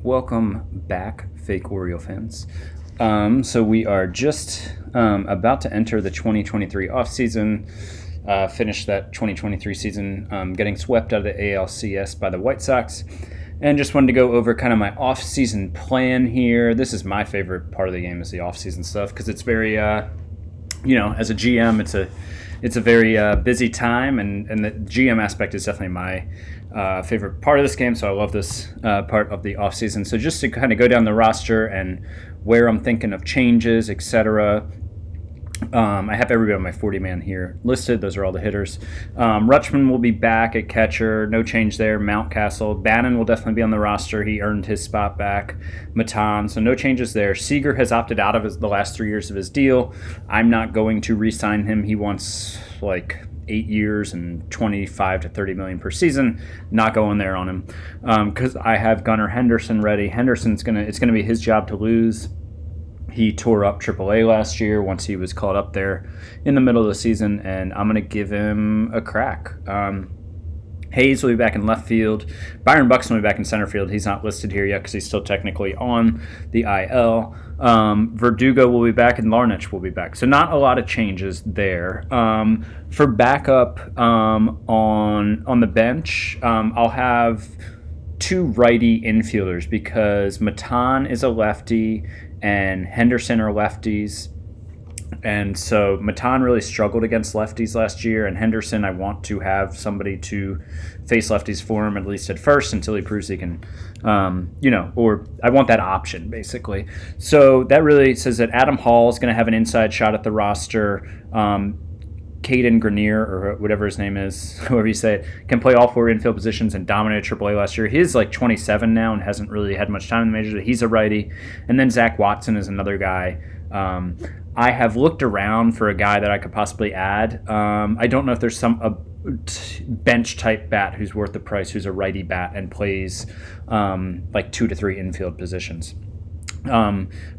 Welcome back, fake Oriole fans. So we are just about to enter the 2023 offseason, finish that 2023 season getting swept out of the ALCS by the White Sox, and just wanted to go over kind of my offseason plan here. This is my favorite part of the game, is the offseason stuff, because it's very, as a GM, it's a very busy time, and the GM aspect is definitely my favorite part of this game, so I love this part of the offseason. So just to kind of go down the roster and where I'm thinking of changes, etc. I have everybody on my 40-man here listed. Those are all the hitters. Rutschman will be back at catcher. No change there. Mountcastle. Bannon will definitely be on the roster. He earned his spot back. Matan, so no changes there. Seager has opted out of the last 3 years of his deal. I'm not going to re-sign him. He wants 8 years and 25 to 30 million per season. Not going there on him because I have Gunnar Henderson ready. Henderson's it's gonna be his job to lose. He tore up AAA last year once he was called up there in the middle of the season, and I'm going to give him a crack. Hayes will be back in left field. Byron Buxton will be back in center field. He's not listed here yet because he's still technically on the IL. Verdugo will be back, and Larnach will be back. So not a lot of changes there. For backup on the bench, I'll have two righty infielders because Matan is a lefty and Henderson are lefties. And so Matan really struggled against lefties last year, and Henderson, I want to have somebody to face lefties for him, at least at first, until he proves he can, or I want that option, basically. So that really says that Adam Hall is going to have an inside shot at the roster. Caden Grenier, or whatever his name is, however you say it, can play all four infield positions and dominated AAA last year. He's 27 now and hasn't really had much time in the majors. He's a righty. And then Zach Watson is another guy. I have looked around for a guy that I could possibly add. I don't know if there's a bench-type bat who's worth the price, who's a righty bat and plays 2 to 3 infield positions.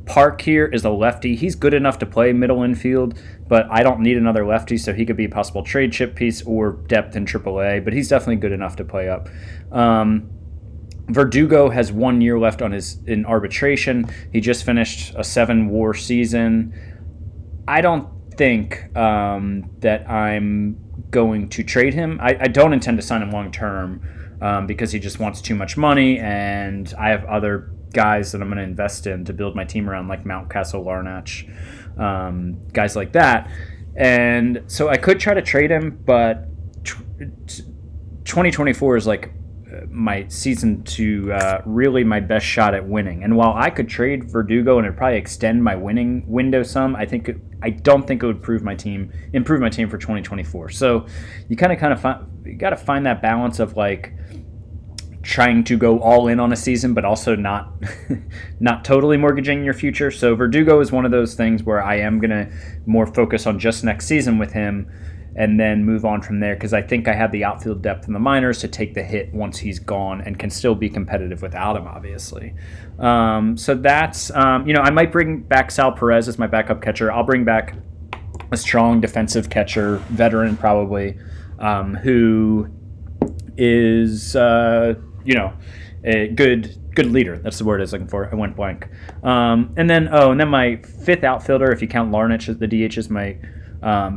Park here is a lefty. He's good enough to play middle infield, but I don't need another lefty, so he could be a possible trade chip piece or depth in AAA, but he's definitely good enough to play up. Verdugo has 1 year left in arbitration. He just finished a 7-WAR season. I don't think that I'm going to trade him. I don't intend to sign him long term because he just wants too much money, and I have other guys that I'm going to invest in to build my team around, like Mountcastle, Larnach, guys like that. And so I could try to trade him, but 2024 is my season to really my best shot at winning. And while I could trade Verdugo and it'd probably extend my winning window some, I don't think it would improve my team for 2024. So you got to find that balance of trying to go all in on a season, but also not totally mortgaging your future. So Verdugo is one of those things where I am going to more focus on just next season with him and then move on from there, because I think I have the outfield depth in the minors to take the hit once he's gone and can still be competitive without him, obviously. So that's, I might bring back Sal Perez as my backup catcher. I'll bring back a strong defensive catcher, veteran probably, who is, a good leader. That's the word I was looking for. I went blank. And then my fifth outfielder, if you count Larnach, the DH is my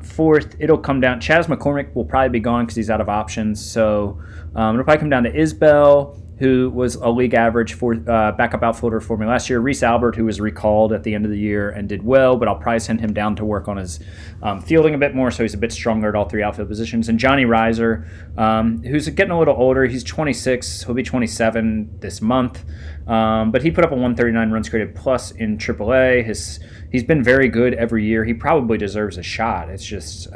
fourth. It'll come down. Chaz McCormick will probably be gone because he's out of options. So it'll probably come down to Isbell, who was a league average for backup outfielder for me last year. Reese Albert, who was recalled at the end of the year and did well, but I'll probably send him down to work on his fielding a bit more, so he's a bit stronger at all three outfield positions. And Johnny Reiser, who's getting a little older. He's 26. He'll be 27 this month. But he put up a 139 runs created plus in AAA. He's been very good every year. He probably deserves a shot. It's just...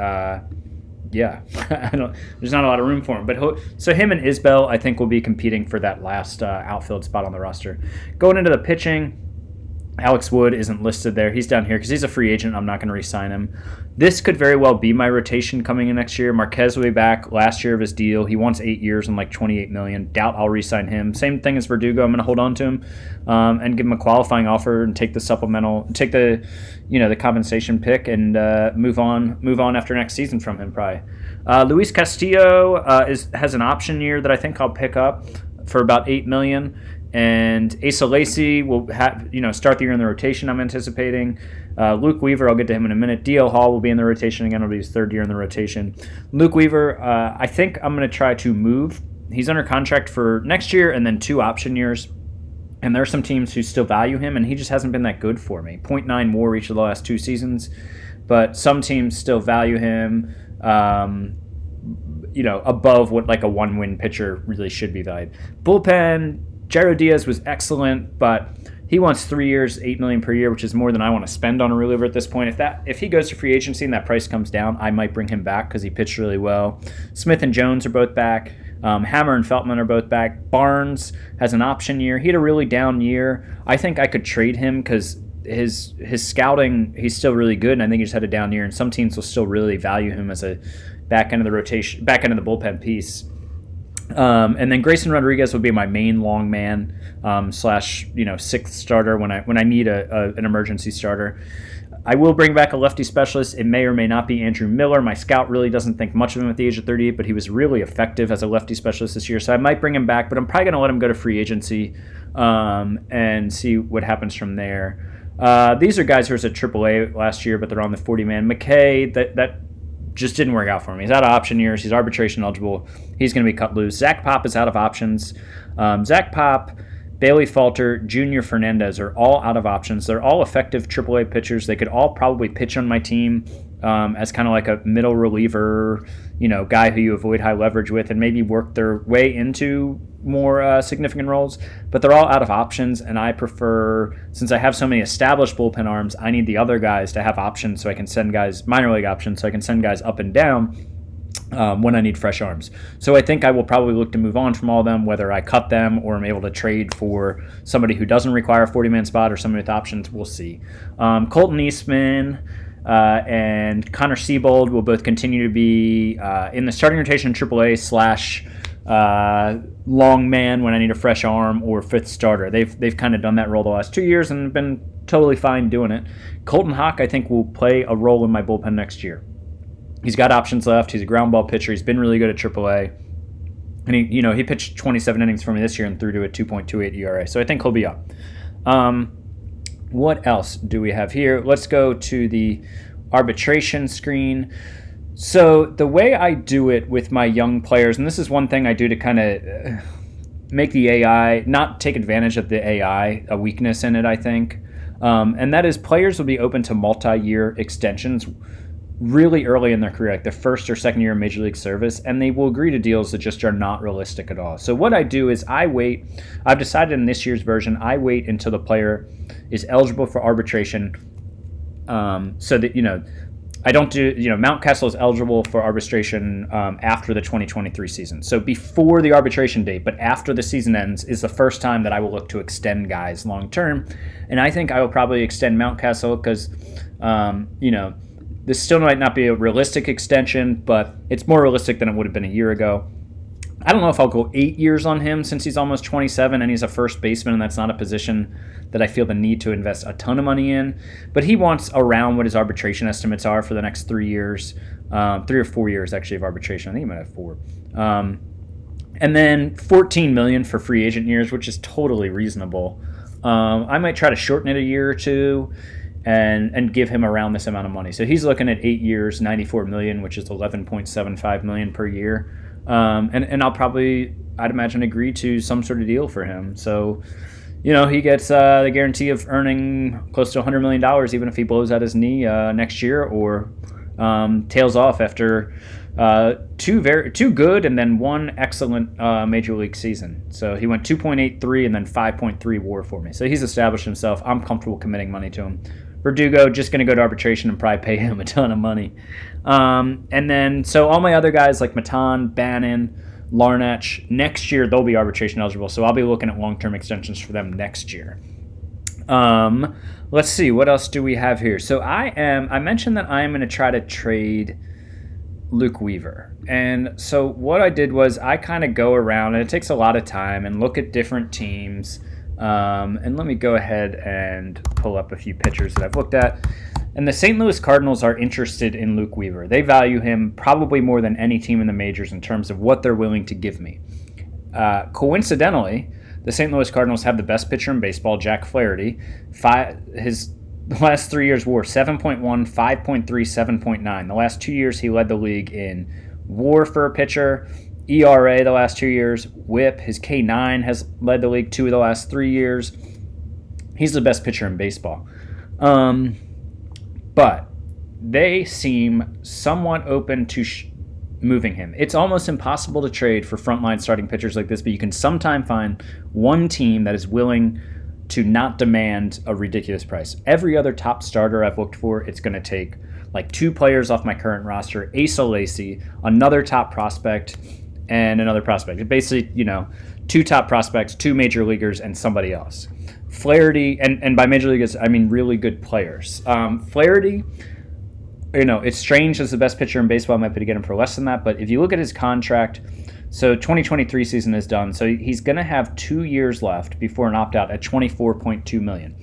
there's not a lot of room for him. But so him and Isbell, I think, will be competing for that last outfield spot on the roster. Going into the pitching, Alex Wood isn't listed there. He's down here because he's a free agent. I'm not going to re-sign him. This could very well be my rotation coming in next year. Marquez will be back last year of his deal. He wants 8 years and $28 million. Doubt I'll re-sign him. Same thing as Verdugo. I'm going to hold on to him and give him a qualifying offer and take the the compensation pick and move on after next season from him probably. Luis Castillo has an option year that I think I'll pick up for about $8 million. And Asa Lacy will start the year in the rotation, I'm anticipating. Luke Weaver, I'll get to him in a minute. D.L. Hall will be in the rotation again. It'll be his third year in the rotation. Luke Weaver, I think I'm going to try to move. He's under contract for next year and then 2 option years. And there are some teams who still value him, and he just hasn't been that good for me. 0.9 WAR each of the last 2 seasons. But some teams still value him, above what like a 1-win pitcher really should be valued. Bullpen, Jairo Diaz was excellent, but he wants 3 years, $8 million per year, which is more than I want to spend on a reliever at this point. If he goes to free agency and that price comes down, I might bring him back because he pitched really well. Smith and Jones are both back. Hammer and Feltman are both back. Barnes has an option year. He had a really down year. I think I could trade him because his scouting, he's still really good, and I think he just had a down year, and some teams will still really value him as a back end of the rotation, back end of the bullpen piece. And then Grayson Rodriguez would be my main long man / sixth starter when I need an emergency starter. I will bring back a lefty specialist. It may or may not be Andrew Miller. My scout really doesn't think much of him at the age of 38, but he was really effective as a lefty specialist this year, so I might bring him back, but I'm probably going to let him go to free agency and see what happens from there. These are guys who was at AAA last year, but they're on the 40-man. McKay, that just didn't work out for me. He's out of option years. He's arbitration eligible. He's going to be cut loose. Zach Pop is out of options. Zach Pop, Bailey Falter, Junior Fernandez are all out of options. They're all effective AAA pitchers. They could all probably pitch on my team as kind of like a middle reliever, guy who you avoid high leverage with and maybe work their way into more significant roles, but they're all out of options, and I prefer, since I have so many established bullpen arms, I need the other guys to have options so I can send guys, minor league options, so I can send guys up and down when I need fresh arms. So I think I will probably look to move on from all of them, whether I cut them or I'm able to trade for somebody who doesn't require a 40-man spot or somebody with options. We'll see. Colton Eastman and Connor Siebold will both continue to be in the starting rotation in AAA / long man when I need a fresh arm or fifth starter. They've kind of done that role the last 2 years and been totally fine doing it. Colton Hawk, I think, will play a role in my bullpen next year. He's got options left. He's a ground ball pitcher. He's been really good at AAA. And he pitched 27 innings for me this year and threw to a 2.28 ERA. So I think he'll be up. What else do we have here? Let's go to the arbitration screen. So the way I do it with my young players, and this is one thing I do to kind of make the AI, not take advantage of the AI, a weakness in it, I think. And that is players will be open to multi-year extensions really early in their career, like their first or second year of Major League service, and they will agree to deals that just are not realistic at all. So what I do is I wait. I've decided in this year's version, I wait until the player is eligible for arbitration so that, I don't do, Mountcastle is eligible for arbitration after the 2023 season. So before the arbitration date, but after the season ends, is the first time that I will look to extend guys long term. And I think I will probably extend Mountcastle because, this still might not be a realistic extension, but it's more realistic than it would have been a year ago. I don't know if I'll go 8 years on him since he's almost 27 and he's a first baseman, and that's not a position that I feel the need to invest a ton of money in. But he wants around what his arbitration estimates are for the next 3 years, 3 or 4 years actually of arbitration. I think he might have 4. And then $14 million for free agent years, which is totally reasonable. I might try to shorten it a year or two and give him around this amount of money. So he's looking at 8 years, $94 million, which is $11.75 million per year. And I'll probably, I'd imagine, agree to some sort of deal for him. So, he gets the guarantee of earning close to $100 million, even if he blows out his knee next year or tails off after two good and then one excellent Major League season. So he went 2.83 and then 5.3 WAR for me. So he's established himself. I'm comfortable committing money to him. Verdugo, just going to go to arbitration and probably pay him a ton of money. And then, so all my other guys like Matan, Bannon, Larnach, next year they'll be arbitration eligible. So I'll be looking at long-term extensions for them next year. Let's see, what else do we have here? So I mentioned that I am going to try to trade Luke Weaver. And so what I did was I kind of go around, and it takes a lot of time, and look at different teams. And let me go ahead and pull up a few pitchers that I've looked at. And the St. Louis Cardinals are interested in Luke Weaver. They value him probably more than any team in the majors in terms of what they're willing to give me. Coincidentally, the St. Louis Cardinals have the best pitcher in baseball, Jack Flaherty. His last 3 years WAR 7.1, 5.3, 7.9. The last 2 years he led the league in WAR for a pitcher, ERA the last 2 years, WHIP. His K9 has led the league 2 of the last 3 years. He's the best pitcher in baseball. But they seem somewhat open to moving him. It's almost impossible to trade for frontline starting pitchers like this, but you can sometime find one team that is willing to not demand a ridiculous price. Every other top starter I've looked for, it's going to take like 2 players off my current roster, Asa Lacy, another top prospect, and another prospect. Basically, 2 top prospects, 2 major leaguers, and somebody else. Flaherty, and by major leaguers, I mean really good players. Flaherty, it's strange as the best pitcher in baseball. I might be able to get him for less than that, but if you look at his contract, so 2023 season is done, so he's going to have 2 years left before an opt-out at $24.2 million.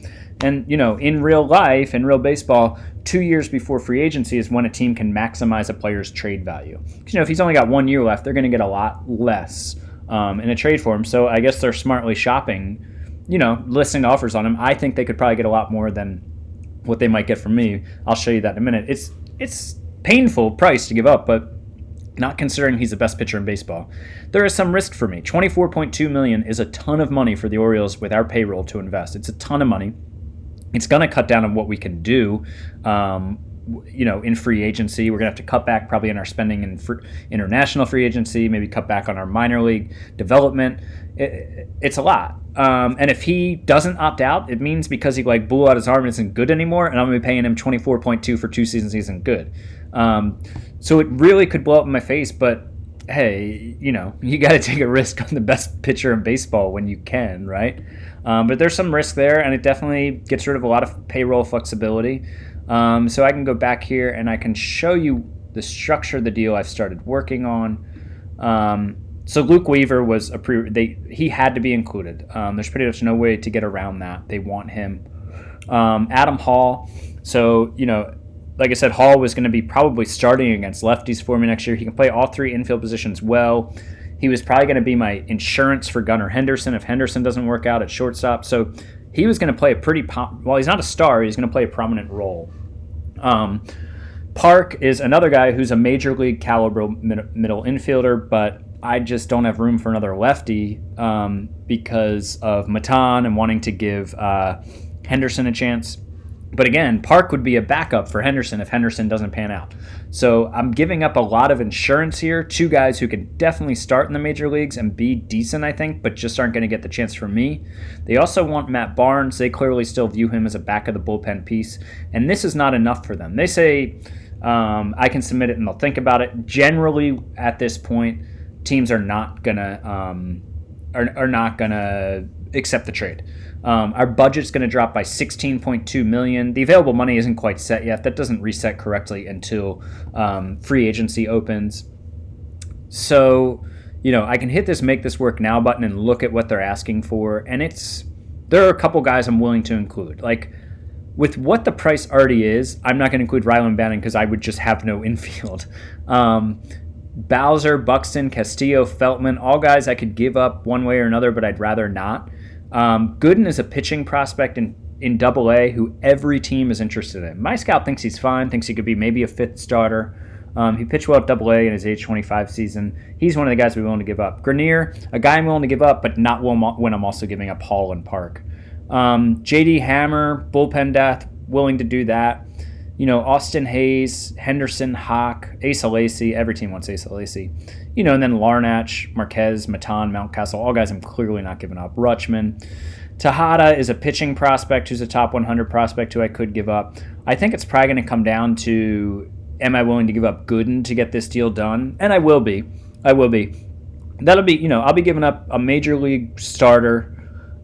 And, in real life, in real baseball, 2 years before free agency is when a team can maximize a player's trade value. Because, if he's only got 1 year left, they're going to get a lot less in a trade for him. So I guess they're smartly shopping, listening to offers on him. I think they could probably get a lot more than what they might get from me. I'll show you that in a minute. It's painful price to give up, but not considering he's the best pitcher in baseball. There is some risk for me. $24.2 million is a ton of money for the Orioles with our payroll to invest. It's a ton of money. It's going to cut down on what we can do, in free agency. We're going to have to cut back probably in our spending in international free agency, maybe cut back on our minor league development. It's a lot. And if he doesn't opt out, it means because he blew out his arm and isn't good anymore, and I'm going to be paying him $24.2 for 2 seasons he isn't good. So it really could blow up in my face, but hey, you got to take a risk on the best pitcher in baseball when you can, right? But there's some risk there, and it definitely gets rid of a lot of payroll flexibility. So I can go back here and I can show you the structure of the deal I've started working on. So Luke Weaver was he had to be included. There's pretty much no way to get around that. They want him. Adam Hall. So, like I said, Hall was going to be probably starting against lefties for me next year. He can play all 3 infield positions well. He was probably going to be my insurance for Gunnar Henderson if Henderson doesn't work out at shortstop. So he was going to play while he's not a star, he's going to play a prominent role. Park is another guy who's a major league caliber middle infielder, but I just don't have room for another lefty because of Matan and wanting to give Henderson a chance. But again, Park would be a backup for Henderson if Henderson doesn't pan out. So I'm giving up a lot of insurance here. 2 guys who can definitely start in the major leagues and be decent, I think, but just aren't going to get the chance from me. They also want Matt Barnes. They clearly still view him as a back of the bullpen piece. And this is not enough for them. They say I can submit it and they'll think about it. Generally, at this point, teams are not gonna accept the trade. Our budget's going to drop by $16.2 million. The available money isn't quite set yet. That doesn't reset correctly until free agency opens. So, I can hit this make this work now button and look at what they're asking for, and there are a couple guys I'm willing to include. Like, with what the price already is, I'm not going to include Rylan Bannon because I would just have no infield. Bowser, Buxton, Castillo, Feltman, all guys I could give up one way or another, but I'd rather not. Gooden is a pitching prospect in Double-A who every team is interested in. My scout thinks he's fine, thinks he could be maybe a 5th starter. He pitched well at Double-A in his age 25 season. He's one of the guys we're willing to give up. Grenier, a guy I'm willing to give up, but not when I'm also giving up Hall and Park. J.D. Hammer, bullpen depth, willing to do that. Austin Hayes, Henderson, Hawk, Asa Lacy. Every team wants Asa Lacy. And then Larnach, Marquez, Matan, Mountcastle, all guys I'm clearly not giving up. Rutschman. Tejada is a pitching prospect who's a top 100 prospect who I could give up. I think it's probably going to come down to, am I willing to give up Gooden to get this deal done? And I will be. That'll be, I'll be giving up a major league starter,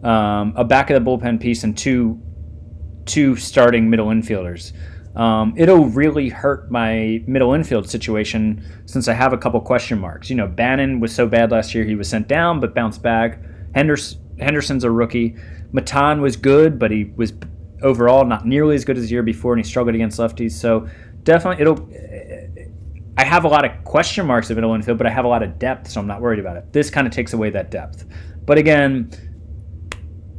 a back of the bullpen piece, and two starting middle infielders. It'll really hurt my middle infield situation since I have a couple question marks. Bannon was so bad last year he was sent down but bounced back. Henderson's a rookie. Matan was good, but he was overall not nearly as good as the year before, and he struggled against lefties. So definitely I have a lot of question marks of middle infield, but I have a lot of depth, so I'm not worried about it. This kind of takes away that depth. But again,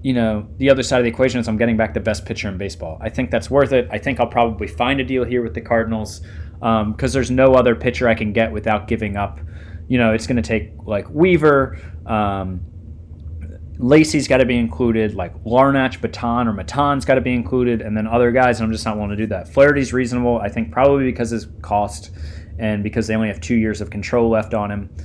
the other side of the equation is I'm getting back the best pitcher in baseball. I think that's worth it. I think I'll probably find a deal here with the Cardinals because there's no other pitcher I can get without giving up. It's going to take like Weaver, Lacey's got to be included, like Larnach, Maton's got to be included, and then other guys, and I'm just not willing to do that. Flaherty's reasonable, I think, probably because of his cost and because they only have 2 years of control left on him.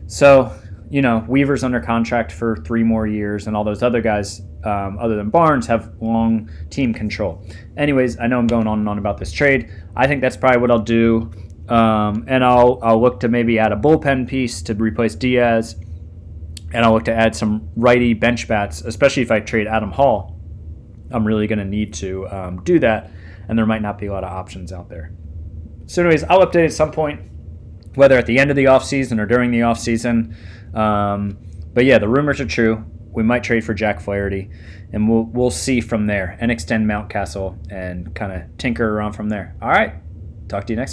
So, Weaver's under contract for 3 more years, and all those other guys, other than Barnes, have long team control. Anyways, I know I'm going on and on about this trade. I think that's probably what I'll do, and I'll look to maybe add a bullpen piece to replace Diaz, and I'll look to add some righty bench bats, especially if I trade Adam Hall. I'm really going to need to do that, and there might not be a lot of options out there. So anyways, I'll update at some point, whether at the end of the offseason or during the offseason. But yeah, the rumors are true. We might trade for Jack Flaherty, and we'll see from there and extend Mountcastle and kind of tinker around from there. All right, talk to you next time.